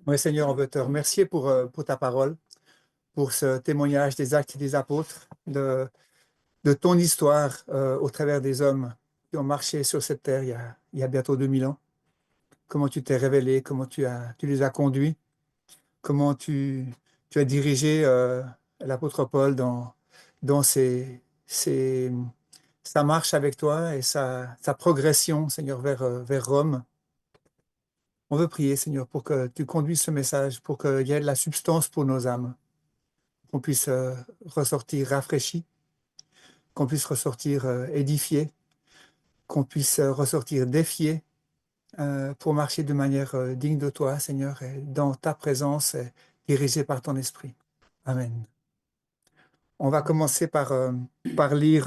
Oui, Seigneur, on veut te remercier pour ta parole, pour ce témoignage des actes des apôtres, de ton histoire au travers des hommes qui ont marché sur cette terre il y a bientôt 2000 ans. Comment tu t'es révélé, comment tu les as conduits, comment tu as dirigé l'apôtre Paul dans sa marche avec toi et sa progression, Seigneur, vers Rome. On veut prier, Seigneur, pour que tu conduises ce message, pour qu'il y ait de la substance pour nos âmes, qu'on puisse ressortir rafraîchi, qu'on puisse ressortir édifié, qu'on puisse ressortir défié pour marcher de manière digne de toi, Seigneur, et dans ta présence, dirigé par ton esprit. Amen. On va commencer par lire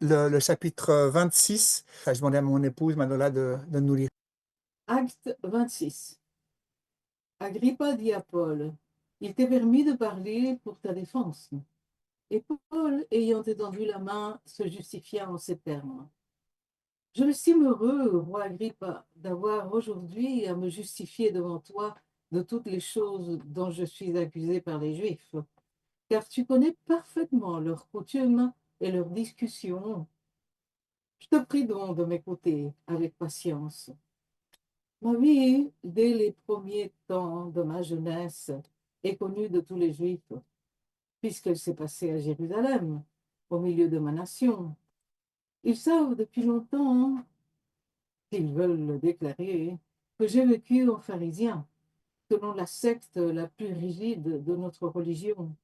le chapitre 26. Enfin, je demandais à mon épouse, Manola, de nous lire. Acte 26. Agrippa dit à Paul, il t'est permis de parler pour ta défense. Et Paul, ayant étendu la main, se justifia en ces termes. Je m'estime heureux, roi Agrippa, d'avoir aujourd'hui à me justifier devant toi de toutes les choses dont je suis accusé par les Juifs, car tu connais parfaitement leurs coutumes et leurs discussions. Je te prie donc de m'écouter avec patience. Ma vie, dès les premiers temps de ma jeunesse, est connue de tous les Juifs, puisqu'elle s'est passée à Jérusalem, au milieu de ma nation. Ils savent depuis longtemps, s'ils veulent le déclarer, que j'ai vécu en pharisien, selon la secte la plus rigide de notre religion.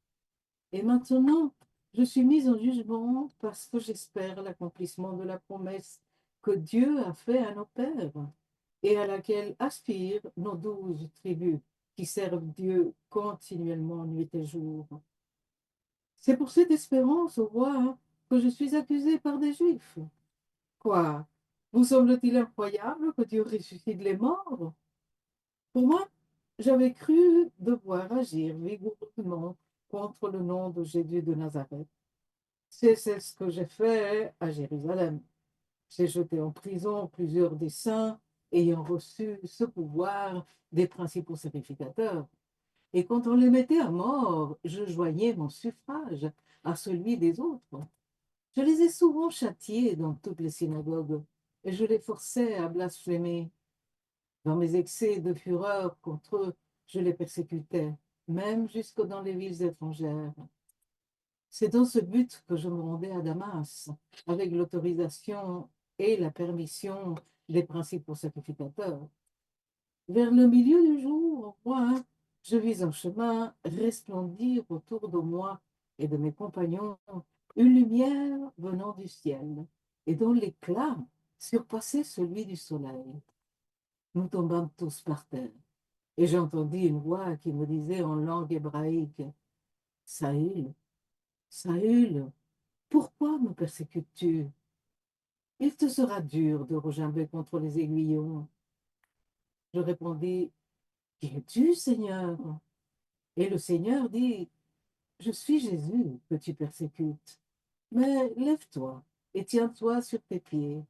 Et maintenant, je suis mise en jugement parce que j'espère l'accomplissement de la promesse que Dieu a faite à nos pères et à laquelle aspirent nos 12 tribus qui servent Dieu continuellement nuit et jour. C'est pour cette espérance, au roi, que je suis accusée par des Juifs. Quoi? Vous semble-t-il incroyable que Dieu ressuscite les morts? Pour moi, j'avais cru devoir agir vigoureusement contre le nom de Jésus de Nazareth. C'est ce que j'ai fait à Jérusalem. J'ai jeté en prison plusieurs des saints ayant reçu ce pouvoir des principaux sacrificateurs. Et quand on les mettait à mort, je joignais mon suffrage à celui des autres. Je les ai souvent châtiés dans toutes les synagogues et je les forçais à blasphémer. Dans mes excès de fureur contre eux, je les persécutais, même jusque dans les villes étrangères. C'est dans ce but que je me rendais à Damas, avec l'autorisation et la permission des principaux sacrificateurs. Vers le milieu du jour, moi, je vis un chemin resplendir autour de moi et de mes compagnons une lumière venant du ciel, et dont l'éclat surpassait celui du soleil. Nous tombâmes tous par terre, et j'entendis une voix qui me disait en langue hébraïque, Saül, Saül, pourquoi me persécutes-tu? Il te sera dur de regimber contre les aiguillons. Je répondis, qui es-tu, Seigneur? Et le Seigneur dit, je suis Jésus que tu persécutes. Mais lève-toi et tiens-toi sur tes pieds,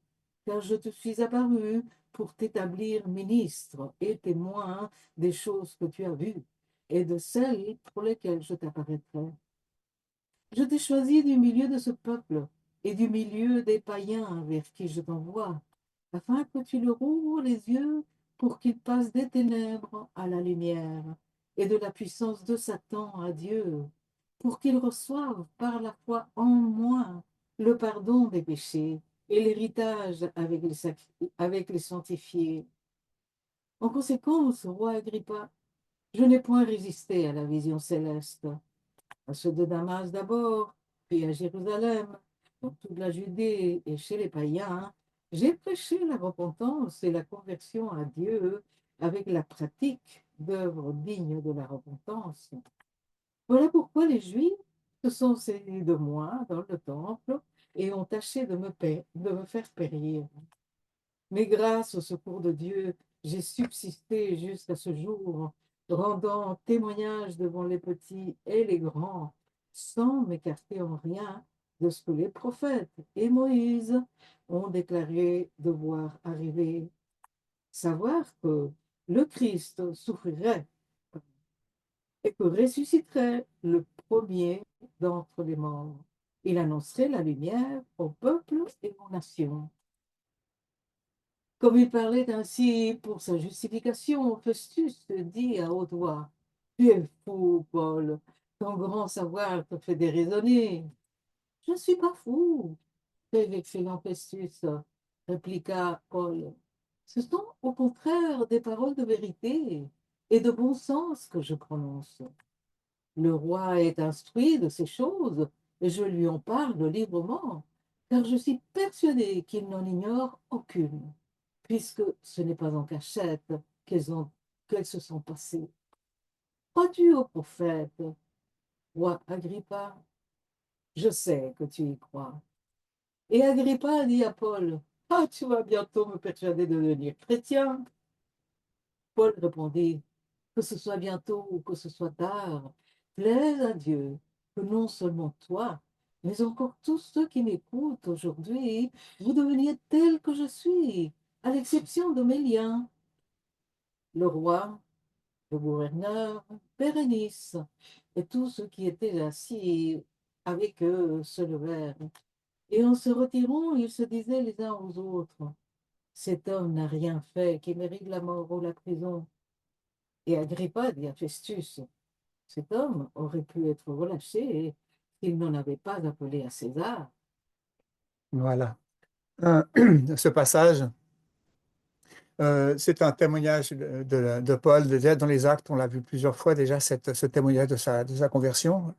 car je te suis apparu pour t'établir ministre et témoin des choses que tu as vues et de celles pour lesquelles je t'apparaîtrai. Je t'ai choisi du milieu de ce peuple et du milieu des païens vers qui je t'envoie, afin que tu leur ouvres les yeux pour qu'ils passent des ténèbres à la lumière et de la puissance de Satan à Dieu, pour qu'ils reçoivent par la foi en moi le pardon des péchés et l'héritage avec les sanctifiés. En conséquence, roi Agrippa, je n'ai point résisté à la vision céleste, à ceux de Damas d'abord, puis à Jérusalem, dans toute la Judée et chez les païens, j'ai prêché la repentance et la conversion à Dieu avec la pratique d'œuvres dignes de la repentance. Voilà pourquoi les Juifs se sont saisis de moi dans le temple et ont tâché de me faire périr. Mais grâce au secours de Dieu, j'ai subsisté jusqu'à ce jour, rendant témoignage devant les petits et les grands, sans m'écarter en rien de ce que les prophètes et Moïse ont déclaré devoir arriver. Savoir que le Christ souffrirait et que ressusciterait le premier d'entre les morts. Il annoncerait la lumière au peuple et aux nations. Comme il parlait ainsi pour sa justification, Festus dit à haute voix, tu es fou, Paul, ton grand savoir te fait déraisonner. Je ne suis pas fou, excellent Festus, répliqua Paul. Ce sont au contraire des paroles de vérité et de bon sens que je prononce. Le roi est instruit de ces choses et je lui en parle librement, car je suis persuadé qu'il n'en ignore aucune, puisque ce n'est pas en cachette qu'elles se sont passées. Crois-tu au prophète, roi Agrippa? Je sais que tu y crois. Et Agrippa dit à Paul, ah, tu vas bientôt me persuader de devenir chrétien. Paul répondit, que ce soit bientôt ou que ce soit tard, plaise à Dieu que non seulement toi, mais encore tous ceux qui m'écoutent aujourd'hui, vous deveniez tels que je suis, à l'exception de mes liens. Le roi, le gouverneur, Bérénice et tous ceux qui étaient assis avec eux se levèrent. Et en se retirant, ils se disaient les uns aux autres, cet homme n'a rien fait qui mérite la mort ou la prison. Et Agrippa dit à Festus, cet homme aurait pu être relâché s'il n'en avait pas appelé à César. Voilà. Euh, Ce passage, c'est un témoignage de Paul. Déjà dans les Actes, on l'a vu plusieurs fois déjà, ce témoignage de sa conversion.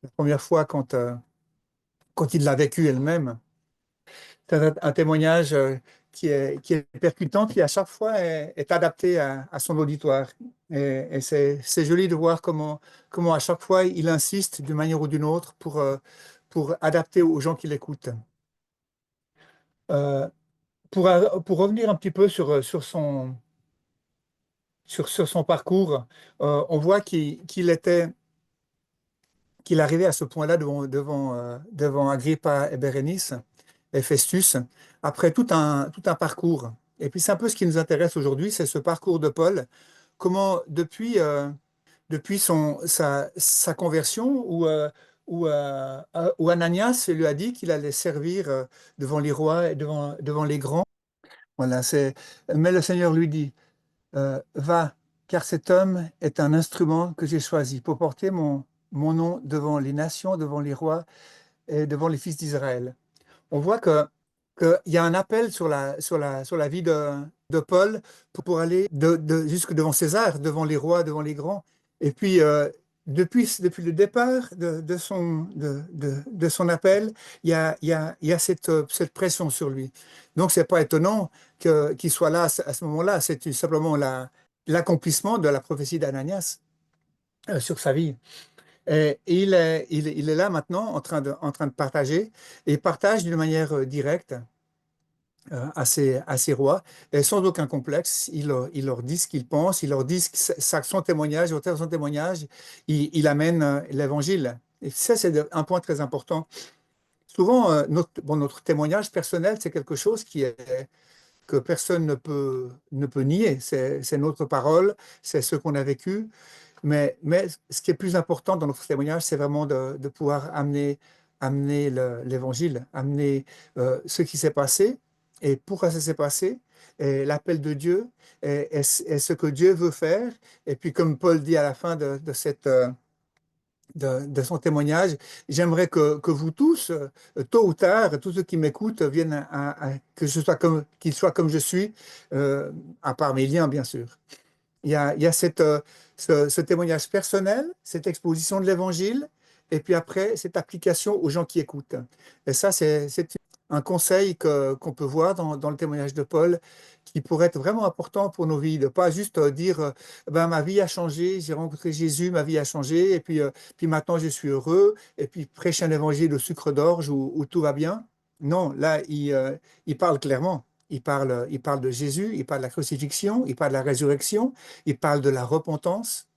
La première fois quand il l'a vécu elle-même. C'est un témoignage qui est percutant, qui à chaque fois est adapté à son auditoire. Et c'est joli de voir comment à chaque fois il insiste d'une manière ou d'une autre pour adapter aux gens qui l'écoutent. Euh, pour revenir un petit peu sur son parcours, on voit qu'il arrivait à ce point-là devant Agrippa et Bérénice et Festus, après tout un parcours. Et puis c'est un peu ce qui nous intéresse aujourd'hui, c'est ce parcours de Paul, comment depuis sa conversion, où Ananias lui a dit qu'il allait servir devant les rois et devant les grands. Voilà, mais le Seigneur lui dit, va, car cet homme est un instrument que j'ai choisi pour porter mon nom devant les nations, devant les rois et devant les fils d'Israël. On voit qu'il y a un appel sur la vie de Paul pour aller jusque devant César, devant les rois, devant les grands. Et puis, depuis le départ de son appel, il y a cette pression sur lui. Donc, c'est pas étonnant qu'il soit là à ce moment-là. C'est tout simplement l'accomplissement de la prophétie d'Ananias sur sa vie. Et il est là maintenant en train de partager, et il partage d'une manière directe à ses rois, et sans aucun complexe. Il leur dit ce qu'il pense, il leur dit son témoignage, au travers de son témoignage, il amène l'évangile. Et ça, c'est un point très important. Souvent, notre témoignage personnel, c'est quelque chose que personne ne peut nier. C'est notre parole, c'est ce qu'on a vécu. Mais ce qui est plus important dans notre témoignage, c'est vraiment de pouvoir amener l'évangile, amener ce qui s'est passé et pourquoi ça s'est passé, et l'appel de Dieu, et ce que Dieu veut faire. Et puis, comme Paul dit à la fin de son témoignage, j'aimerais que vous tous, tôt ou tard, tous ceux qui m'écoutent, viennent que je sois qu'ils soient comme je suis, à part mes liens, bien sûr. Il y a ce témoignage personnel, cette exposition de l'évangile, et puis après, cette application aux gens qui écoutent. Et ça, c'est un conseil qu'on peut voir dans le témoignage de Paul, qui pourrait être vraiment important pour nos vies, de pas juste dire, ben, ma vie a changé, j'ai rencontré Jésus, ma vie a changé, et puis maintenant je suis heureux, et puis prêcher un évangile au sucre d'orge où tout va bien. Non, là, il parle clairement. Il parle de Jésus, il parle de la crucifixion, il parle de la résurrection, il parle de la repentance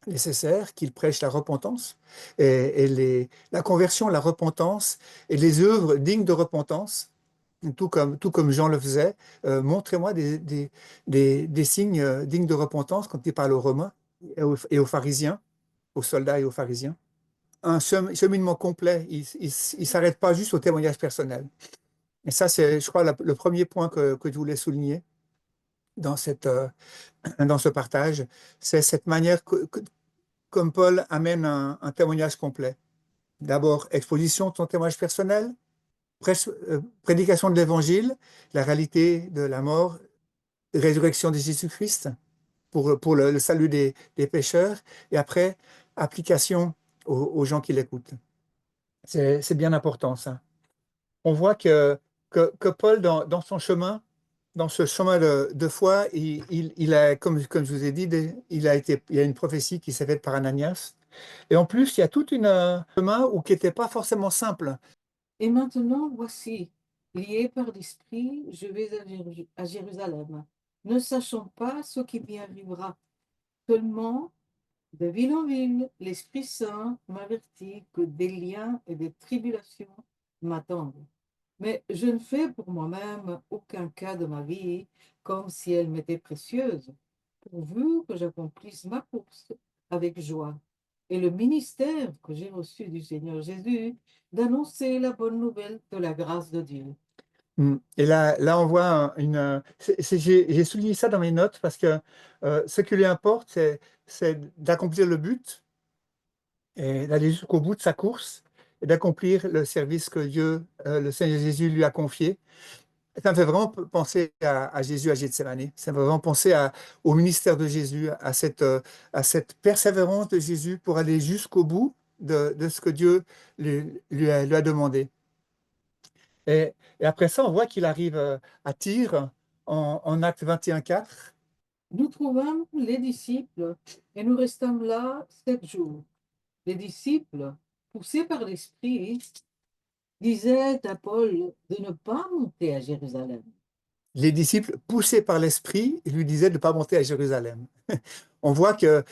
nécessaire, qu'il prêche la repentance, la conversion, la repentance et les œuvres dignes de repentance, tout comme Jean le faisait. Montrez-moi des signes dignes de repentance quand il parle aux Romains et aux pharisiens. aux soldats et aux pharisiens. Un cheminement complet. Il ne s'arrête pas juste au témoignage personnel. Et ça, c'est, je crois, le premier point que je voulais souligner dans dans ce partage. C'est cette manière comme Paul amène un témoignage complet. D'abord, exposition de son témoignage personnel, prédication de l'évangile, la réalité de la mort, résurrection de Jésus-Christ pour le salut des pécheurs, et après, application aux gens qui l'écoutent. C'est bien important, ça. On voit que Paul, dans son chemin, dans ce chemin de foi, il a, comme je vous ai dit, il y a une prophétie qui s'est faite par Ananias. Et en plus, il y a toute une chemin qui n'était pas forcément simple. Et maintenant, voici, lié par l'Esprit, je vais à Jérusalem, ne sachant pas ce qui m'y arrivera. Seulement, de ville en ville, l'Esprit Saint m'avertit que des liens et des tribulations m'attendent. Mais je ne fais pour moi-même aucun cas de ma vie comme si elle m'était précieuse, pourvu que j'accomplisse ma course avec joie. Et le ministère que j'ai reçu du Seigneur Jésus, d'annoncer la bonne nouvelle de la grâce de Dieu. Et là, on voit j'ai souligné ça dans mes notes parce que ce qui lui importe, c'est d'accomplir le but et d'aller jusqu'au bout de sa course et d'accomplir le service que Dieu, le Seigneur Jésus, lui a confié. Ça me fait vraiment penser à Jésus à Gethsémani. Ça me fait vraiment penser au ministère de Jésus, à cette persévérance de Jésus pour aller jusqu'au bout de ce que Dieu lui a demandé. Et après ça, on voit qu'il arrive à Tyr en Acte 21:4. Nous trouvâmes les disciples et nous restâmes là 7 jours. Les disciples, poussés par l'Esprit, disaient à Paul de ne pas monter à Jérusalem. Les disciples, poussés par l'Esprit, lui disaient de ne pas monter à Jérusalem. On voit que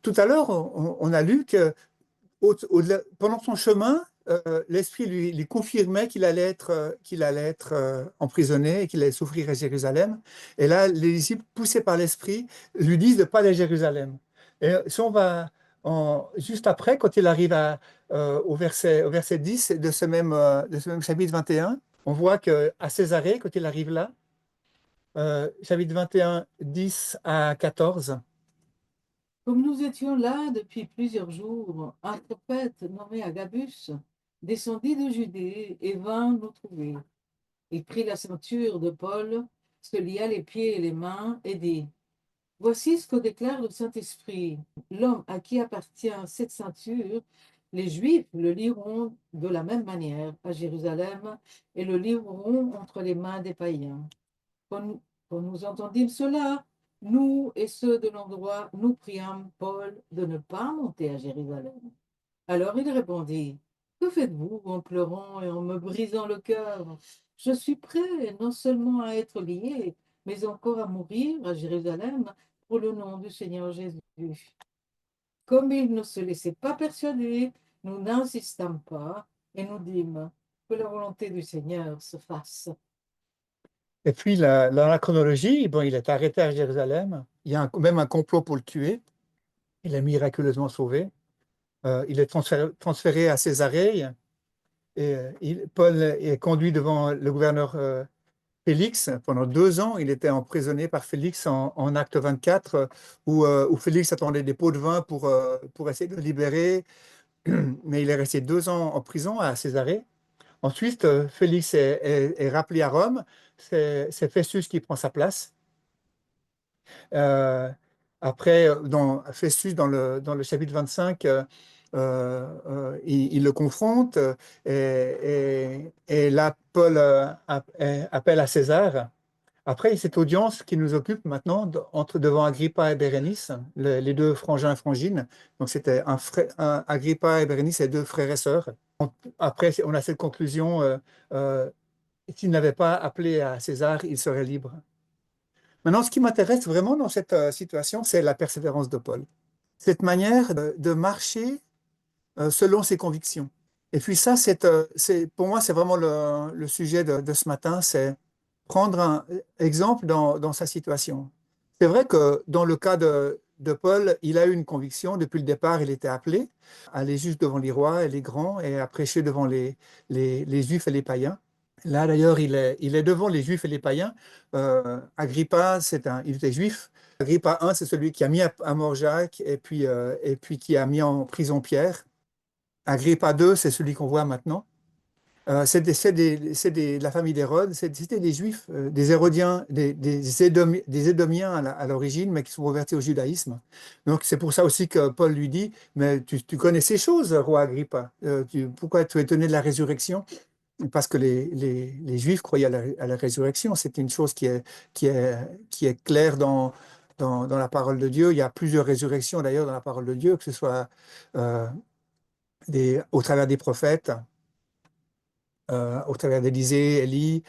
tout à l'heure, on a lu que pendant son chemin, l'Esprit lui confirmait qu'il allait être emprisonné et qu'il allait souffrir à Jérusalem. Et là, les disciples, poussés par l'Esprit, lui disent de ne pas aller à Jérusalem. Et si on va juste après, quand il arrive au verset 10 de ce même chapitre 21, on voit qu'à Césarée, quand il arrive là, chapitre 21, 10 à 14. Comme nous étions là depuis plusieurs jours, un prophète nommé Agabus descendit de Judée et vint nous trouver. Il prit la ceinture de Paul, se lia les pieds et les mains et dit, voici ce que déclare le Saint-Esprit. L'homme à qui appartient cette ceinture, les Juifs le lieront de la même manière à Jérusalem et le lieront entre les mains des païens. Quand nous entendîmes cela, nous et ceux de l'endroit, nous priâmes Paul de ne pas monter à Jérusalem. Alors il répondit, que faites-vous en pleurant et en me brisant le cœur? Je suis prêt non seulement à être lié, mais encore à mourir à Jérusalem pour le nom du Seigneur Jésus. Comme il ne se laissait pas persuader, nous n'insistâmes pas et nous dîmes que la volonté du Seigneur se fasse. Et puis, dans la chronologie, bon, il est arrêté à Jérusalem. Il y a même un complot pour le tuer. Il est miraculeusement sauvé. Il est transféré à Césarée. Et Paul est conduit devant le gouverneur Félix. Pendant 2 ans, il était emprisonné par Félix en Acte 24, où Félix attendait des pots de vin pour essayer de le libérer. Mais il est resté 2 ans en prison à Césarée. Ensuite, Félix est rappelé à Rome. C'est Festus qui prend sa place. Euh, Après, Festus, dans le chapitre 25, il le confronte et là, Paul appelle à César. Après, cette audience qui nous occupe maintenant devant Agrippa et Bérénice, les deux frangins et frangines. Donc, c'était Agrippa et Bérénice, les deux frères et sœurs. Après, on a cette conclusion, s'il n'avait pas appelé à César, il serait libre. Maintenant, ce qui m'intéresse vraiment dans cette situation, c'est la persévérance de Paul. Cette manière de marcher selon ses convictions. Et puis ça, pour moi, c'est vraiment le sujet de ce matin, c'est prendre un exemple dans sa situation. C'est vrai que dans le cas de Paul, il a eu une conviction. Depuis le départ, il était appelé à aller juste devant les rois et les grands et à prêcher devant les Juifs et les païens. Là, d'ailleurs, il est devant les Juifs et les païens. Agrippa, il était juif. Agrippa I, c'est celui qui a mis à mort Jacques et puis qui a mis en prison Pierre. Agrippa II, c'est celui qu'on voit maintenant. De la famille d'Hérode, c'était des Juifs, des Hérodiens, des Édomiens à l'origine, mais qui sont convertis au judaïsme. Donc c'est pour ça aussi que Paul lui dit, mais tu connais ces choses, roi Agrippa. Pourquoi tu es étonné de la résurrection? Parce que les Juifs croyaient à la résurrection. C'est une chose qui est claire dans la parole de Dieu. Il y a plusieurs résurrections d'ailleurs dans la parole de Dieu, que ce soit euh, au travers des prophètes, au travers d'Élisée, Élie.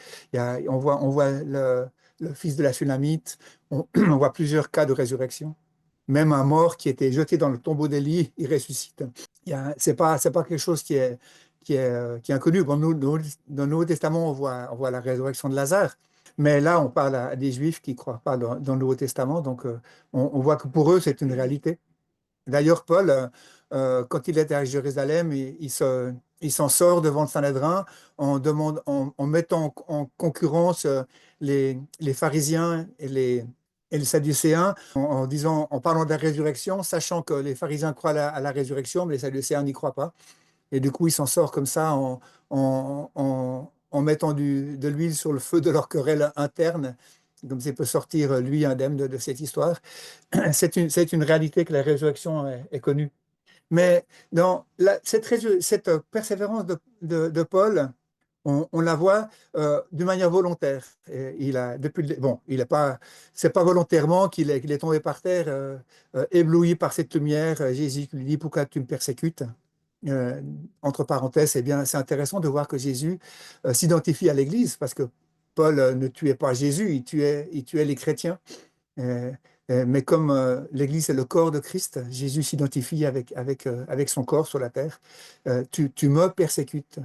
On voit le fils de la Shulamite. On voit plusieurs cas de résurrection. Même un mort qui était jeté dans le tombeau d'Élie, il ressuscite. C'est pas quelque chose qui est inconnu. Bon, dans le Nouveau Testament, on voit la résurrection de Lazare. Mais là, on parle à des Juifs qui ne croient pas dans le Nouveau Testament. Donc, on voit que pour eux, c'est une réalité. D'ailleurs, Paul, quand il était à Jérusalem, il s'en sort devant le Sanhédrin en mettant en concurrence les pharisiens et les sadducéens, en disant, en parlant de la résurrection, sachant que les pharisiens croient à la résurrection, mais les sadducéens n'y croient pas. Et du coup, il s'en sort comme ça en mettant de l'huile sur le feu de leur querelle interne, comme ça il peut sortir, lui, indemne de cette histoire. C'est une réalité que la résurrection est connue. Mais cette persévérance de Paul, on la voit d'une manière volontaire. Et bon, c'est pas volontairement qu'il est tombé par terre, ébloui par cette lumière. Jésus lui dit, pourquoi tu me persécutes? Euh, Entre parenthèses, c'est intéressant de voir que Jésus s'identifie à l'Église parce que Paul ne tuait pas Jésus, il tuait les chrétiens. Euh, mais comme l'Église est le corps de Christ, Jésus s'identifie avec son corps sur la terre. Tu me persécutes.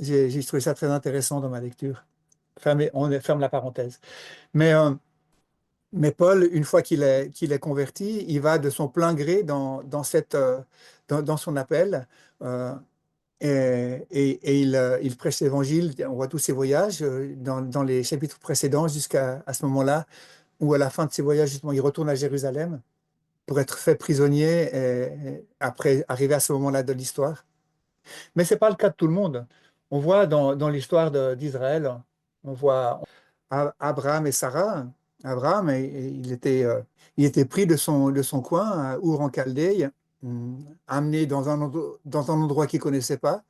J'ai trouvé ça très intéressant dans ma lecture. On ferme la parenthèse. Mais, euh, mais Paul, une fois qu'il est converti, il va de son plein gré dans son appel. euh, et il prêche l'Évangile. On voit tous ses voyages dans les chapitres précédents jusqu'à ce moment-là où à la fin de ses voyages, justement, il retourne à Jérusalem pour être fait prisonnier et après arriver à ce moment-là de l'histoire. Mais ce n'est pas le cas de tout le monde. On voit dans l'histoire d'Israël, on voit Abraham et Sarah. Abraham, il était pris de son coin, à Our en Chaldée, amené dans un endroit qu'il ne connaissait pas.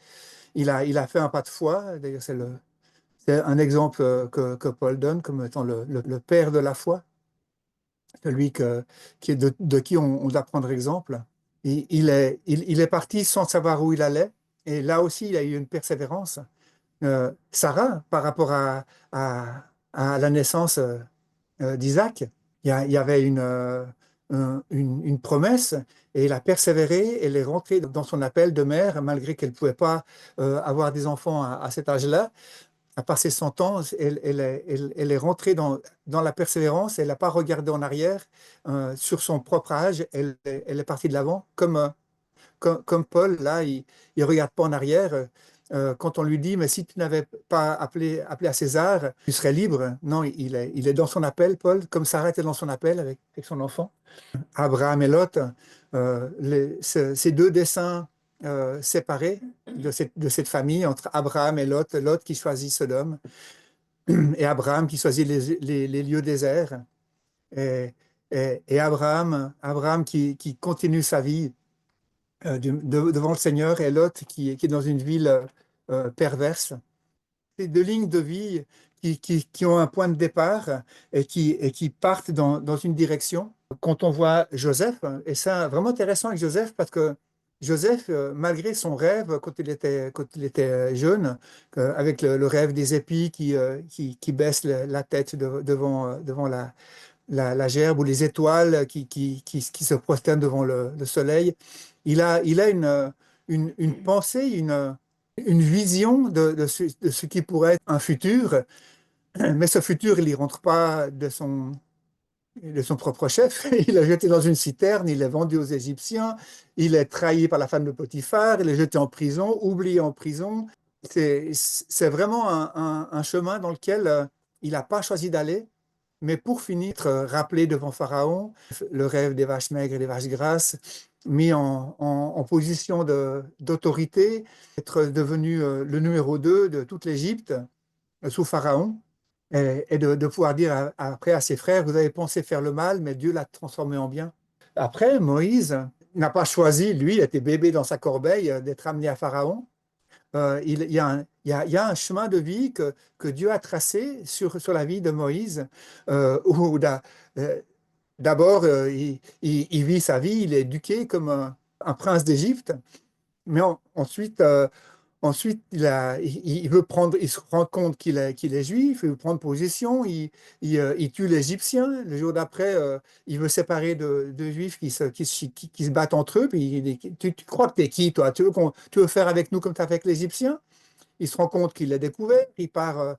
Il a fait un pas de foi. D'ailleurs, c'est un exemple que Paul donne comme étant le père de la foi, celui de qui on doit prendre exemple. Il est parti sans savoir où il allait. Et là aussi, il a eu une persévérance. Sarah, par rapport à la naissance d'Isaac, il y avait une promesse et il a persévéré. Elle est rentrée dans son appel de mère, malgré qu'elle ne pouvait pas avoir des enfants à cet âge-là. À passer son temps, elle est rentrée dans la persévérance, elle n'a pas regardé en arrière sur son propre âge, elle est partie de l'avant, comme Paul, là, il ne regarde pas en arrière. Quand on lui dit, mais si tu n'avais pas appelé à César, tu serais libre. Non, il est dans son appel, Paul, comme Sarah était dans son appel avec son enfant. Abraham et Lot, ces deux dessins séparés de cette famille entre Abraham et Lot, Lot qui choisit Sodome et Abraham qui choisit les lieux déserts et Abraham qui continue sa vie devant le Seigneur et Lot qui est dans une ville perverse. Ces deux lignes de vie qui ont un point de départ et qui partent dans une direction. Quand on voit Joseph, et c'est vraiment intéressant avec Joseph parce que Joseph, malgré son rêve quand il était jeune, avec le rêve des épis qui baissent la tête devant la gerbe ou les étoiles qui se prosternent devant le soleil, il a une pensée, une vision de ce qui pourrait être un futur, mais ce futur, il n'y rentre pas Il est son propre chef. Il est jeté dans une citerne, il est vendu aux Égyptiens, il est trahi par la femme de Potiphar, il est jeté en prison, oublié en prison. C'est vraiment un chemin dans lequel il n'a pas choisi d'aller, mais pour finir, être rappelé devant Pharaon, le rêve des vaches maigres et des vaches grasses, mis en position d'autorité, être devenu le numéro 2 de toute l'Égypte sous Pharaon et de pouvoir dire après à ses frères, vous avez pensé faire le mal, mais Dieu l'a transformé en bien. Après, Moïse n'a pas choisi, lui, il était bébé dans sa corbeille, d'être amené à Pharaon. Il y a un chemin de vie que Dieu a tracé sur la vie de Moïse, où d'abord, il vit sa vie, il est éduqué comme un prince d'Égypte, mais ensuite, ensuite, il veut prendre, il se rend compte qu'il est juif, il veut prendre position, il tue l'Égyptien. Le jour d'après, il veut séparer de juifs qui se battent entre eux. Puis il dit, tu crois que t'es qui, toi? Tu veux faire avec nous comme tu as fait avec l'Égyptien? Il se rend compte qu'il l'a découvert. Il part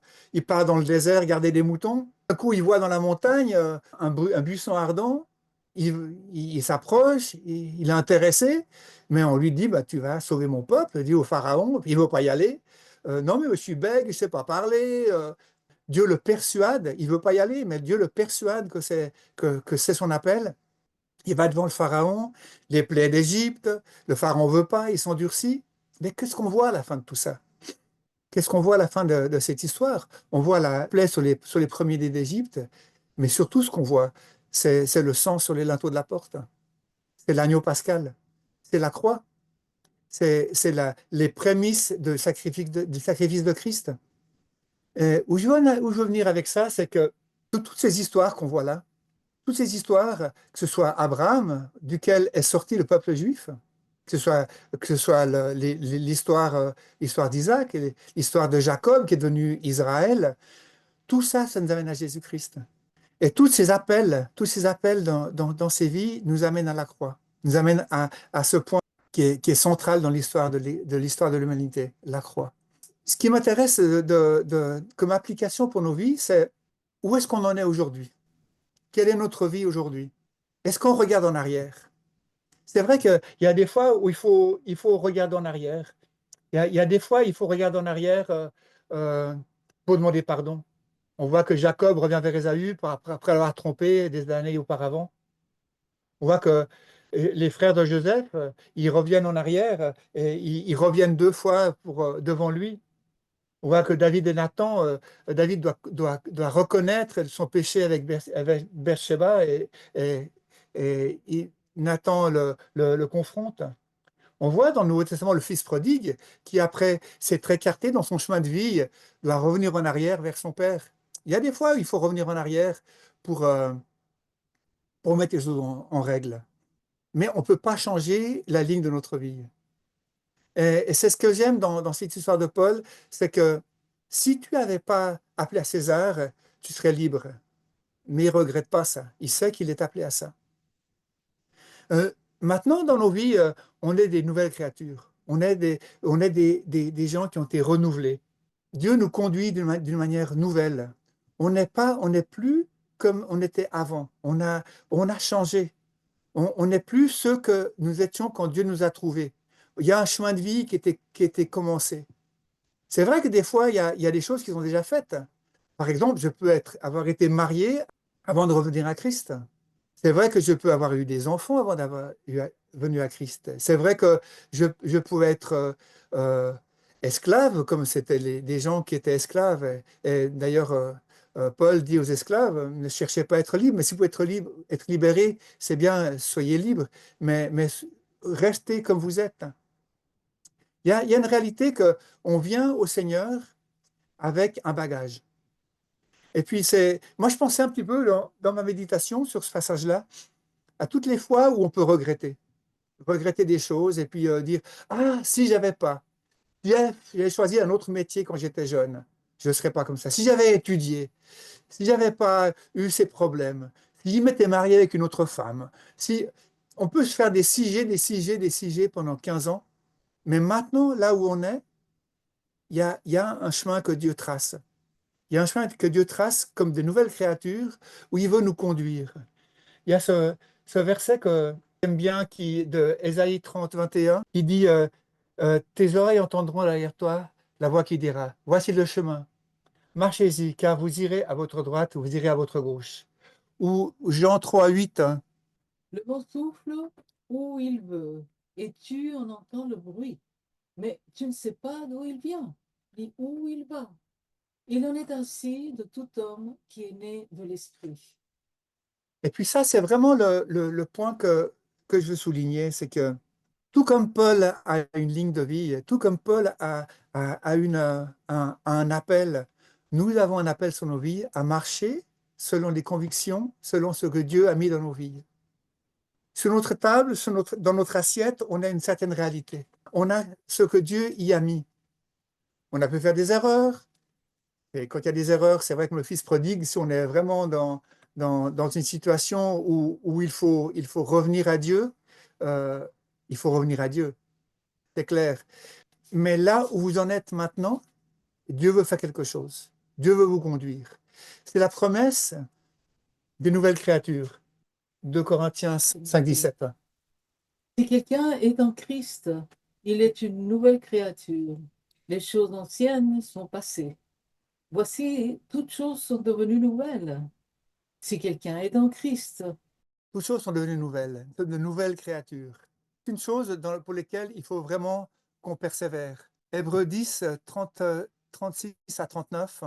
dans le désert garder des moutons. Un coup, il voit dans la montagne un buisson ardent. Il s'approche, il est intéressé, mais on lui dit, bah, tu vas sauver mon peuple, dit au pharaon, il ne veut pas y aller. Non, mais je suis bègue, je ne sais pas parler. Dieu le persuade, il ne veut pas y aller, mais Dieu le persuade que c'est son appel. Il va devant le pharaon, les plaies d'Égypte, le pharaon ne veut pas, il s'endurcit. Mais qu'est-ce qu'on voit à la fin de tout ça? Qu'est-ce qu'on voit à la fin de cette histoire? On voit la plaie sur les premiers-nés d'Égypte, mais surtout ce qu'on voit, c'est le sang sur les linteaux de la porte. C'est l'agneau pascal. C'est la croix. Les prémices du sacrifice de Christ. Et où je veux venir avec ça, c'est que toutes ces histoires qu'on voit là, toutes ces histoires, que ce soit Abraham, duquel est sorti le peuple juif, que ce soit l'histoire d'Isaac, et l'histoire de Jacob qui est devenu Israël, tout ça, ça nous amène à Jésus-Christ. Et tous ces appels dans ces vies nous amènent à la croix, nous amènent à ce point qui est central dans l'histoire de l'histoire de l'humanité, la croix. Ce qui m'intéresse comme application pour nos vies, c'est où est-ce qu'on en est aujourd'hui? Quelle est notre vie aujourd'hui? Est-ce qu'on regarde en arrière? C'est vrai qu'il y a des fois où il faut regarder en arrière. Il y a des fois, il faut regarder en arrière euh, pour demander pardon. On voit que Jacob revient vers Ésaü après l'avoir trompé des années auparavant. On voit que les frères de Joseph, ils reviennent en arrière et ils reviennent deux fois devant lui. On voit que David et Nathan, David doit reconnaître son péché avec Bathsheba et Nathan le confronte. On voit dans le Nouveau Testament le fils prodigue qui, après s'être écarté dans son chemin de vie, doit revenir en arrière vers son père. Il y a des fois où il faut revenir en arrière pour, euh, pour mettre les choses en règle. Mais on ne peut pas changer la ligne de notre vie. Et c'est ce que j'aime dans cette histoire de Paul, c'est que si tu n'avais pas appelé à César, tu serais libre. Mais il ne regrette pas ça. Il sait qu'il est appelé à ça. Euh, Maintenant, dans nos vies, on est des nouvelles créatures. On est des gens qui ont été renouvelés. Dieu nous conduit d'une manière nouvelle. On n'est plus comme on était avant. On a changé. On n'est plus ceux que nous étions quand Dieu nous a trouvés. Il y a un chemin de vie qui était commencé. C'est vrai que des fois, il y a des choses qui sont déjà faites. Par exemple, avoir été marié avant de revenir à Christ. C'est vrai que je peux avoir eu des enfants avant venu à Christ. C'est vrai que je pouvais être esclave, comme c'était des gens qui étaient esclaves. Et d'ailleurs, Paul dit aux esclaves, ne cherchez pas à être libre, mais si vous pouvez être libre, être libéré, c'est bien, soyez libre, mais restez comme vous êtes. Il y a une réalité que on vient au Seigneur avec un bagage. Et puis, moi, je pensais un petit peu dans ma méditation sur ce passage-là, à toutes les fois où on peut regretter des choses et puis dire, ah, si j'avais pas, j'ai choisi un autre métier quand j'étais jeune, je ne serais pas comme ça. Si j'avais étudié, si j'avais pas eu ces problèmes, si je m'étais marié avec une autre femme, si on peut se faire des CG, des CG, des CG pendant 15 ans, mais maintenant, là où on est, il y a un chemin que Dieu trace. Il y a un chemin que Dieu trace comme de nouvelles créatures où il veut nous conduire. Il y a ce verset que j'aime bien de Ésaïe 30, 21, qui dit tes oreilles entendront derrière toi la voix qui dira, voici le chemin, marchez-y, car vous irez à votre droite ou vous irez à votre gauche. Ou Jean 3, 8, hein, Le vent souffle où il veut, et tu en entends le bruit, mais tu ne sais pas d'où il vient, ni où il va. Il en est ainsi de tout homme qui est né de l'esprit. et puis ça, c'est vraiment le point que je veux souligner, c'est que tout comme Paul a une ligne de vie, tout comme Paul a un appel, nous avons un appel sur nos vies à marcher selon les convictions, selon ce que Dieu a mis dans nos vies. Sur notre table, dans notre assiette, on a une certaine réalité. On a ce que Dieu y a mis. On a pu faire des erreurs. Et quand il y a des erreurs, c'est vrai que le fils prodigue, si on est vraiment dans une situation où il faut revenir à Dieu, euh, il faut revenir à Dieu, c'est clair. Mais là où vous en êtes maintenant, Dieu veut faire quelque chose. Dieu veut vous conduire. C'est la promesse des nouvelles créatures. 2 Corinthiens 5, 17. Si quelqu'un est en Christ, il est une nouvelle créature. Les choses anciennes sont passées. Voici, toutes choses sont devenues nouvelles. Si quelqu'un est en Christ, Toutes choses sont devenues nouvelles, de nouvelles créatures. C'est une chose pour lesquelles il faut vraiment qu'on persévère. Hébreux 10, 30, 36 à 39.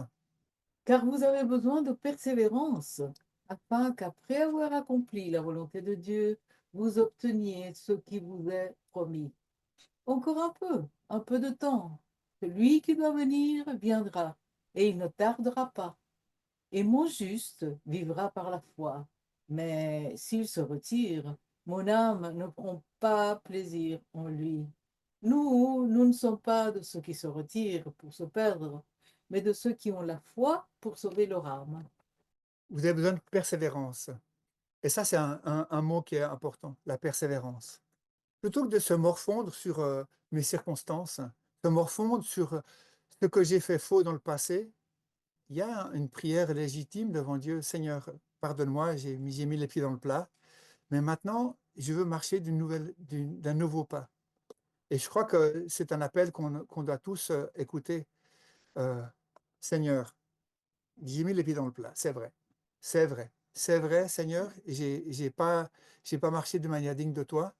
car vous avez besoin de persévérance, afin qu'après avoir accompli la volonté de Dieu, vous obteniez ce qui vous est promis. Encore un peu de temps. Celui qui doit venir viendra, et il ne tardera pas. Et mon juste vivra par la foi. Mais s'il se retire, mon âme ne prend pas plaisir en lui. Nous ne sommes pas de ceux qui se retirent pour se perdre, mais de ceux qui ont la foi pour sauver leur âme. Vous avez besoin de persévérance. Et ça, c'est un mot qui est important, la persévérance. Plutôt que de se morfondre sur mes circonstances, se morfondre sur ce que j'ai fait faux dans le passé, il y a une prière légitime devant Dieu. Seigneur, pardonne-moi, j'ai mis les pieds dans le plat, mais maintenant, je veux marcher d'un nouveau pas. Et je crois que c'est un appel qu'on doit tous écouter. Euh, Seigneur, j'ai mis les pieds dans le plat, c'est vrai. C'est vrai. C'est vrai, Seigneur, j'ai pas marché de manière digne de toi.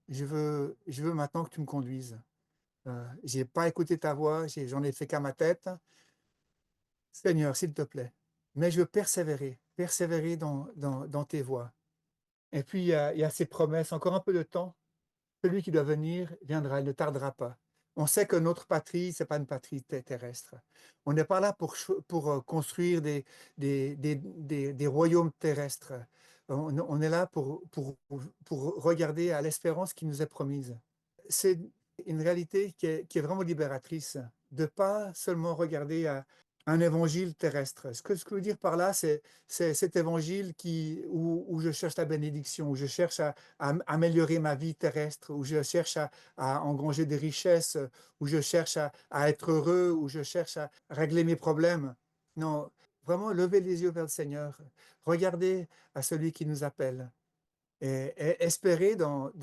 Je veux maintenant que tu me conduises. J'ai pas écouté ta voix, j'en ai fait qu'à ma tête. Seigneur, s'il te plaît. Mais je veux persévérer dans tes voies. Et puis, il y a ces promesses, encore un peu de temps. Celui qui doit venir viendra, il ne tardera pas. On sait que notre patrie, c'est pas une patrie terrestre. On n'est pas là pour construire des royaumes terrestres. On est là pour regarder à l'espérance qui nous est promise. C'est une réalité qui est vraiment libératrice, de pas seulement regarder à un évangile terrestre. Ce que je veux dire par là, c'est cet évangile où je cherche la bénédiction, où je cherche à améliorer ma vie terrestre, où je cherche à engranger des richesses, où je cherche à être heureux, où je cherche à régler mes problèmes. Non, vraiment lever les yeux vers le Seigneur, regarder à celui qui nous appelle et espérer dans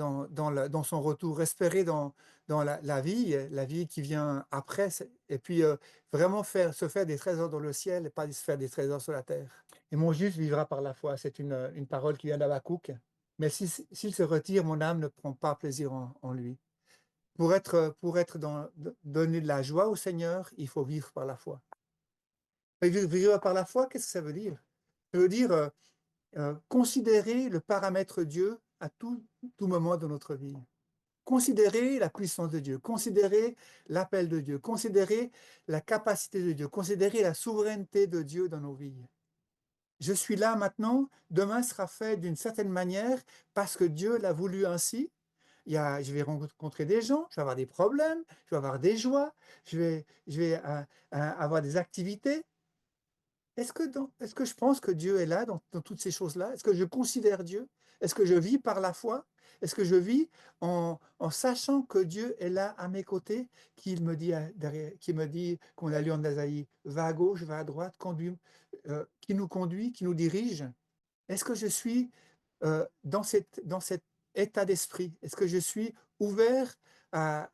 son retour, espérer dans la vie qui vient après, et puis vraiment se faire des trésors dans le ciel et pas se faire des trésors sur la terre. Et mon juste vivra par la foi, c'est une parole qui vient d'Habakkuk. Mais s'il se retire, mon âme ne prend pas plaisir en lui. Donner de la joie au Seigneur, il faut vivre par la foi. Et vivre par la foi, qu'est-ce que ça veut dire? Ça veut dire considérer le paramètre Dieu à tout moment de notre vie. Considérer la puissance de Dieu, considérer l'appel de Dieu, considérer la capacité de Dieu, considérer la souveraineté de Dieu dans nos vies. Je suis là maintenant, demain sera fait d'une certaine manière parce que Dieu l'a voulu ainsi. Je vais rencontrer des gens, je vais avoir des problèmes, je vais avoir des joies, je vais avoir des activités. Est-ce que je pense que Dieu est là dans toutes ces choses-là? Est-ce que je considère Dieu? Est-ce que je vis par la foi? Est-ce que je vis en sachant que Dieu est là à mes côtés, qu'il me dit derrière, qui me dit, qu'on a lu en Asaïe, va à gauche, va à droite, qui nous conduit, qui nous dirige? Est-ce que je suis dans cet état d'esprit? Est-ce que je suis ouvert à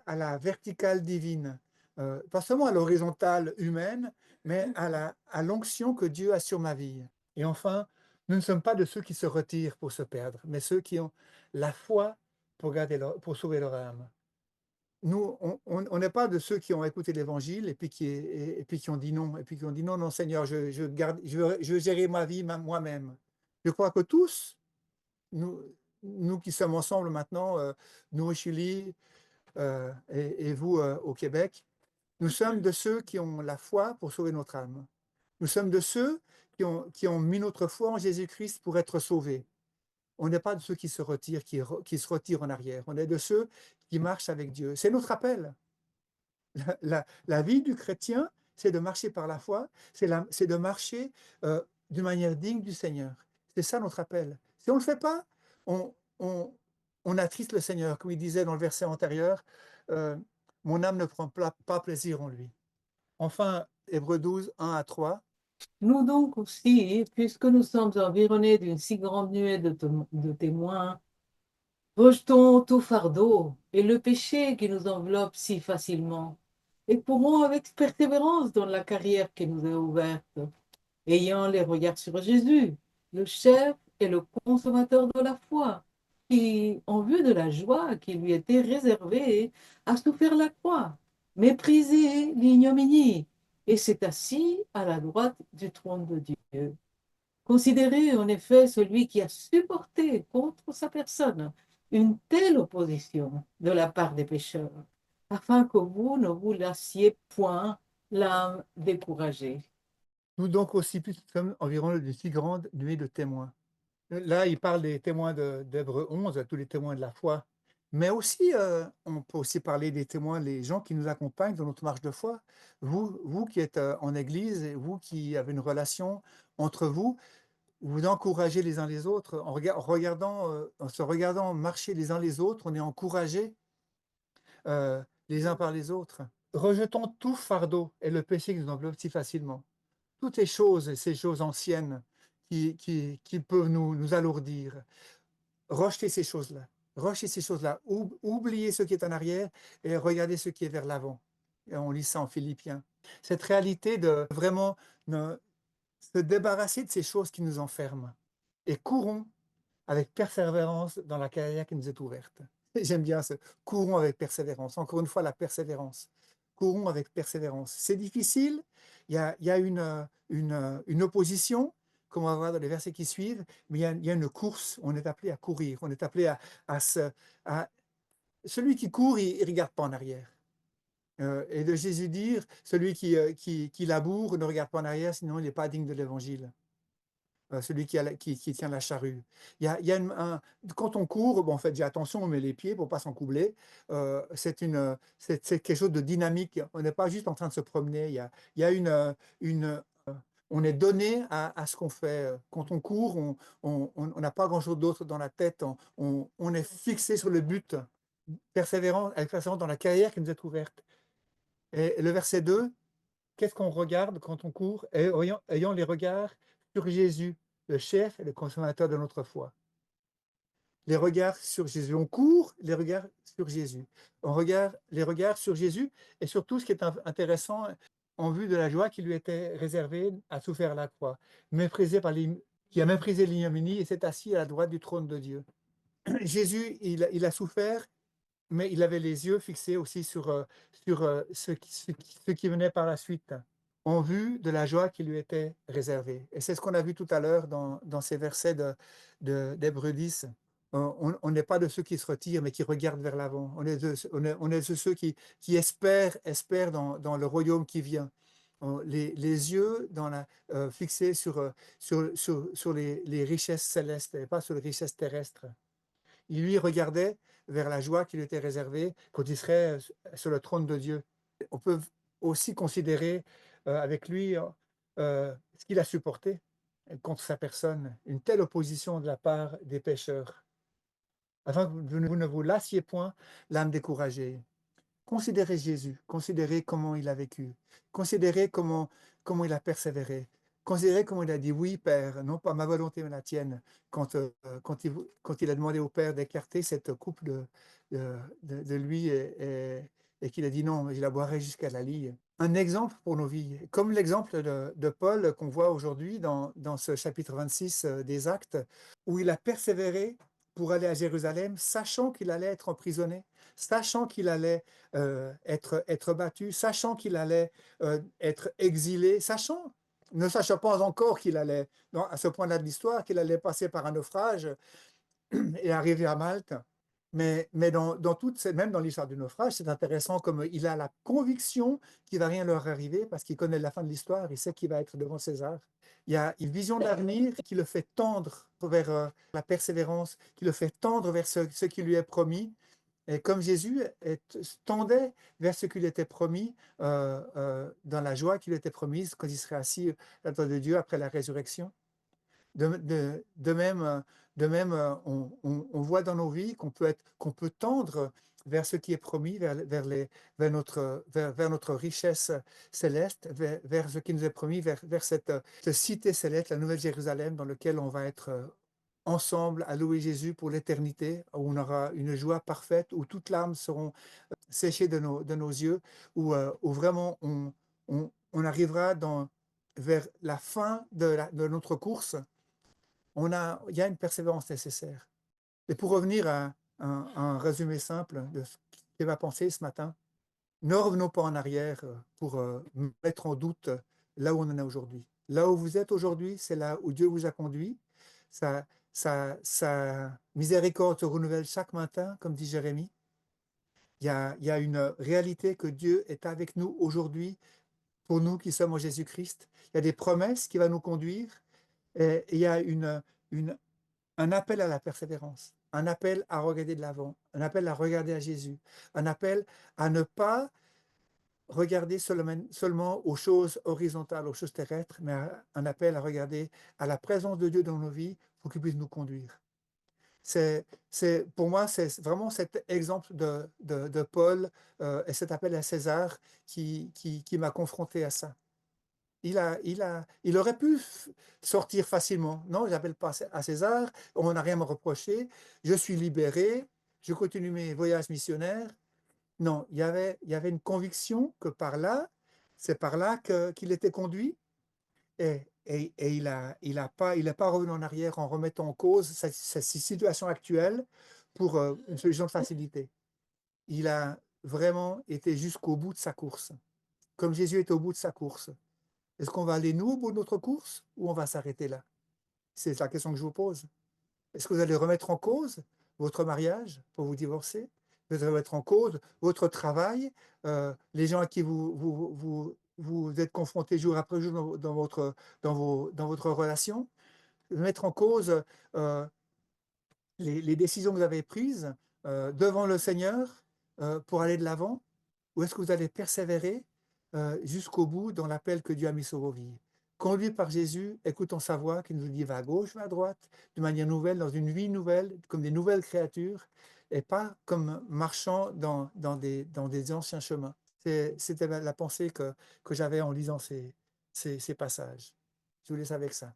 la verticale divine? Pas seulement à l'horizontale humaine, mais à l'onction que Dieu a sur ma vie. Et enfin, nous ne sommes pas de ceux qui se retirent pour se perdre, mais ceux qui ont la foi pour sauver leur âme. Nous, on n'est pas de ceux qui ont écouté l'évangile et puis qui ont dit non, et puis qui ont dit non, non, Seigneur, je veux gérer ma vie moi-même. Je crois que tous, nous, nous qui sommes ensemble maintenant, nous au Chili et vous au Québec, nous sommes de ceux qui ont la foi pour sauver notre âme. Nous sommes de ceux qui ont mis notre foi en Jésus-Christ pour être sauvés. On n'est pas de ceux qui se retirent, qui se retirent en arrière. On est de ceux qui marchent avec Dieu. C'est notre appel. La vie du chrétien, c'est de marcher par la foi, c'est de marcher d'une manière digne du Seigneur. C'est ça notre appel. Si on ne le fait pas, on, on, on attriste le Seigneur. Comme il disait dans le verset antérieur, euh, mon âme ne prend pas plaisir en lui. Enfin, Hébreux 12, 1 à 3. Nous donc aussi, puisque nous sommes environnés d'une si grande nuée de témoins, rejetons tout fardeau et le péché qui nous enveloppe si facilement, et courons avec persévérance dans la carrière qui nous est ouverte, ayant les regards sur Jésus, le chef et le consommateur de la foi, qui, en vue de la joie qui lui était réservée, a souffert la croix, méprisé l'ignominie, et s'est assis à la droite du trône de Dieu. Considérez en effet celui qui a supporté contre sa personne une telle opposition de la part des pécheurs, afin que vous ne vous lassiez point l'âme découragée. Nous donc aussi, plus nous sommes environ d'une si grande nuée de témoins. Là, il parle des témoins d'Hébreux 11, tous les témoins de la foi. Mais aussi, on peut aussi parler des témoins, les gens qui nous accompagnent dans notre marche de foi. Vous qui êtes en Église, et vous qui avez une relation entre vous, vous encouragez les uns les autres. En se regardant marcher les uns les autres, on est encouragés les uns par les autres. Rejetons tout fardeau et le péché qui nous enveloppe si facilement. Toutes les choses, ces choses anciennes qui peuvent nous alourdir. Rejetez ces choses-là. Rejetez ces choses-là. Oubliez ce qui est en arrière et regardez ce qui est vers l'avant. Et on lit ça en Philippiens. Cette réalité de vraiment se débarrasser de ces choses qui nous enferment. Et courons avec persévérance dans la carrière qui nous est ouverte. J'aime bien ce courons avec persévérance. Encore une fois, la persévérance. Courons avec persévérance. C'est difficile. Il y a une opposition, comme on va voir dans les versets qui suivent, mais il y a une course. On est appelé à courir. On est appelé à se. À... Celui qui court, il ne regarde pas en arrière. Et de Jésus dire, celui qui laboure ne regarde pas en arrière, sinon il n'est pas digne de l'évangile. Celui qui tient la charrue. Il y a quand on court, bon, on fait déjà attention, on met les pieds pour ne pas s'encoubler. C'est quelque chose de dynamique. On n'est pas juste en train de se promener. Il y a on est donné à ce qu'on fait. Quand on court, on n'a pas grand-chose d'autre dans la tête. On est fixé sur le but, persévérant, avec persévérance dans la carrière qui nous est ouverte. Et le verset 2, qu'est-ce qu'on regarde quand on court? Et ayant les regards sur Jésus, le chef et le consommateur de notre foi. Les regards sur Jésus. On court, les regards sur Jésus. On regarde les regards sur Jésus et surtout ce qui est intéressant en vue de la joie qui lui était réservée à souffrir la croix, qui a méprisé l'ignominie et s'est assis à la droite du trône de Dieu. Jésus, il a souffert, mais il avait les yeux fixés aussi sur ce qui venait par la suite, en vue de la joie qui lui était réservée. Et c'est ce qu'on a vu tout à l'heure dans ces versets d'Hébreux 10. On n'est pas de ceux qui se retirent, mais qui regardent vers l'avant. On est de ceux qui espèrent dans le royaume qui vient. Les yeux fixés sur les richesses célestes et pas sur les richesses terrestres. Il lui regardait vers la joie qui lui était réservée quand il serait sur le trône de Dieu. On peut aussi considérer avec lui ce qu'il a supporté contre sa personne, une telle opposition de la part des pécheurs. afin que vous ne vous lassiez point l'âme découragée. Considérez Jésus, considérez comment il a vécu, considérez comment il a persévéré, considérez comment il a dit oui, Père, non pas ma volonté, mais la tienne, quand il a demandé au Père d'écarter cette coupe de lui et qu'il a dit non, je la boirai jusqu'à la lie. Un exemple pour nos vies, comme l'exemple de Paul qu'on voit aujourd'hui dans ce chapitre 26 des Actes, où il a persévéré pour aller à Jérusalem, sachant qu'il allait être emprisonné, sachant qu'il allait être battu, sachant qu'il allait être exilé, ne sachant pas encore qu'il allait, à ce point-là de l'histoire, qu'il allait passer par un naufrage et arriver à Malte. Mais même dans l'histoire du naufrage, c'est intéressant comme il a la conviction qu'il va rien leur arriver parce qu'il connaît la fin de l'histoire, il sait qu'il va être devant César. Il y a une vision d'avenir qui le fait tendre vers la persévérance, qui le fait tendre vers ce qui lui est promis. Et comme Jésus tendait vers ce qui lui était promis, dans la joie qui lui était promise quand il serait assis à la droite de Dieu après la résurrection. De même, on voit dans nos vies qu'on peut tendre vers ce qui est promis, vers notre richesse céleste, vers ce qui nous est promis, vers cette cité céleste, la Nouvelle Jérusalem, dans laquelle on va être ensemble à louer Jésus pour l'éternité, où on aura une joie parfaite, où toutes larmes seront séchées de nos yeux, où vraiment on arrivera vers la fin de notre course. Il y a une persévérance nécessaire. Et pour revenir à un résumé simple de ce qui va penser ce matin, ne revenons pas en arrière pour mettre en doute là où on en est aujourd'hui. Là où vous êtes aujourd'hui, c'est là où Dieu vous a conduit. Sa miséricorde se renouvelle chaque matin, comme dit Jérémie. Il y a une réalité que Dieu est avec nous aujourd'hui, pour nous qui sommes en Jésus-Christ. Il y a des promesses qui vont nous conduire. Et il y a une, un appel à la persévérance, un appel à regarder de l'avant, un appel à regarder à Jésus, un appel à ne pas regarder seulement aux choses horizontales, aux choses terrestres, mais un appel à regarder à la présence de Dieu dans nos vies pour qu'il puisse nous conduire. Pour moi, c'est vraiment cet exemple de Paul et cet appel à César qui m'a confronté à ça. Il aurait pu sortir facilement. Non, j'appelle pas à César, on n'a rien à me reprocher, je suis libéré, je continue mes voyages missionnaires. Non, il y avait une conviction que c'est par là qu'il était conduit et il est pas revenu en arrière en remettant en cause sa situation actuelle pour une solution de facilité. Il a vraiment été jusqu'au bout de sa course, comme Jésus est au bout de sa course. Est-ce qu'on va aller, nous, au bout de notre course ou on va s'arrêter là? C'est la question que je vous pose. Est-ce que vous allez remettre en cause votre mariage pour vous divorcer? Vous allez remettre en cause votre travail, les gens à qui vous êtes confrontés jour après jour dans votre relation? Mettre en cause euh, les décisions que vous avez prises devant le Seigneur pour aller de l'avant? Ou est-ce que vous allez persévérer jusqu'au bout dans l'appel que Dieu a mis sur vos vies? Conduit par Jésus, écoutons sa voix qui nous dit va à gauche, va à droite, de manière nouvelle, dans une vie nouvelle, comme des nouvelles créatures, et pas comme marchant dans des anciens chemins. C'était la pensée que j'avais en lisant ces passages. Je vous laisse avec ça.